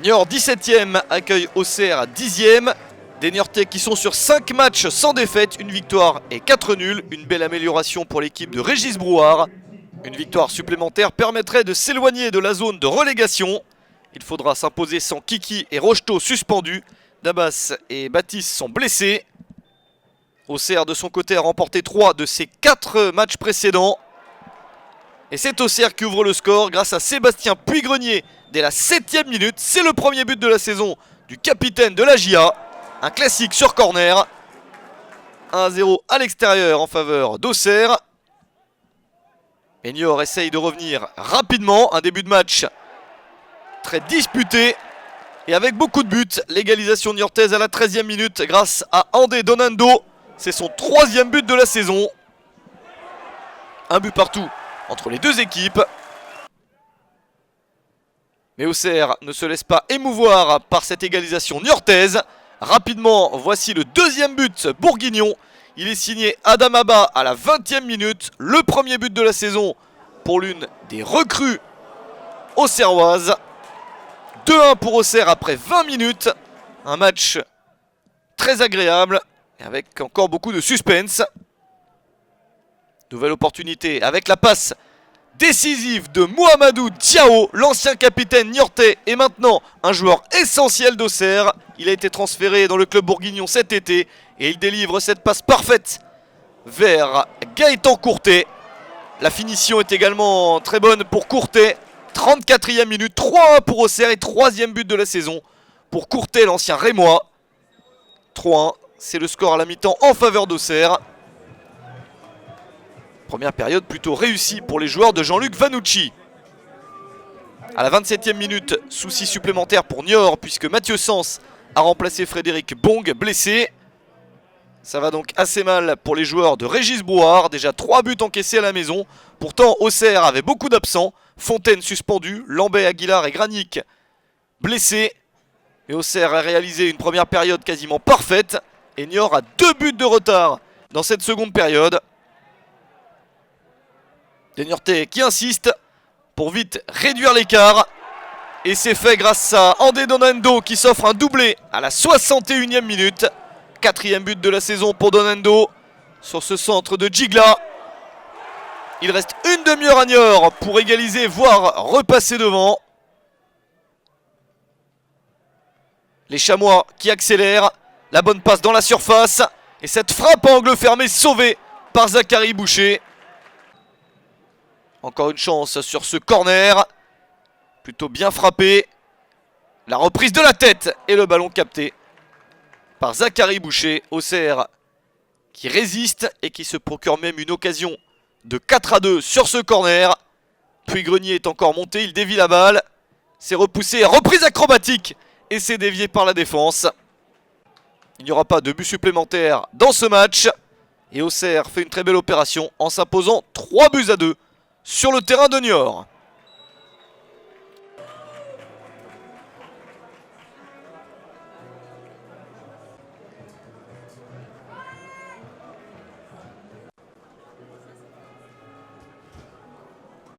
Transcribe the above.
Niort 17ème accueille Auxerre 10ème. Des Niortais qui sont sur 5 matchs sans défaite, une victoire et 4 nuls. Une belle amélioration pour l'équipe de Régis Brouard. Une victoire supplémentaire permettrait de s'éloigner de la zone de relégation. Il faudra s'imposer sans Kiki et Rocheteau suspendus. Dabas et Baptiste sont blessés. Auxerre de son côté a remporté 3 de ses 4 matchs précédents. Et c'est Auxerre qui ouvre le score grâce à Sébastien Puigrenier dès la 7ème minute. C'est le premier but de la saison du capitaine de la JA. Un classique sur corner. 1-0 à l'extérieur en faveur d'Auxerre. Et Niort essaye de revenir rapidement. Un début de match très disputé et avec beaucoup de buts. L'égalisation niortaise à la 13ème minute grâce à Andé Donando. C'est son 3e but de la saison. Un but partout entre les deux équipes. Mais Auxerre ne se laisse pas émouvoir par cette égalisation niortaise. Rapidement, voici le 2e but bourguignon. Il est signé Adamaba à la 20ème minute. Le premier but de la saison pour l'une des recrues auxerroises. 2-1 pour Auxerre après 20 minutes. Un match très agréable et avec encore beaucoup de suspense. Nouvelle opportunité avec la passe décisive de Mohamedou Diao, l'ancien capitaine niortais et maintenant un joueur essentiel d'Auxerre. Il a été transféré dans le club bourguignon cet été et il délivre cette passe parfaite vers Gaëtan Courtet. La finition est également très bonne pour Courtet. 34e minute, 3-1 pour Auxerre et 3e but de la saison pour Courtet, l'ancien Rémois. 3-1, c'est le score à la mi-temps en faveur d'Auxerre. Première période plutôt réussie pour les joueurs de Jean-Luc Vanucci. À la 27e minute, souci supplémentaire pour Niort puisque Mathieu Sens a remplacé Frédéric Bong, blessé. Ça va donc assez mal pour les joueurs de Régis Brouard. Déjà 3 buts encaissés à la maison. Pourtant, Auxerre avait beaucoup d'absents. Fontaine suspendu, Lambert, Aguilar et Granic blessés. Et Auxerre a réalisé une première période quasiment parfaite. Et Niort a 2 buts de retard dans cette seconde période. Des Niortais qui insistent pour vite réduire l'écart. Et c'est fait grâce à Andé Donando qui s'offre un doublé à la 61e minute. 4e but de la saison pour Donando sur ce centre de Gigla. Il reste une demi-heure à Niort pour égaliser, voire repasser devant. Les Chamois qui accélèrent. La bonne passe dans la surface. Et cette frappe à angle fermé sauvée par Zachary Boucher. Encore une chance sur ce corner. Plutôt bien frappé. La reprise de la tête et le ballon capté par Zachary Boucher. Auxerre qui résiste et qui se procure même une occasion de 4-2 sur ce corner. Puigrenier est encore monté, il dévie la balle. C'est repoussé, reprise acrobatique et c'est dévié par la défense. Il n'y aura pas de but supplémentaire dans ce match. Et Auxerre fait une très belle opération en s'imposant 3-2 sur le terrain de Niort.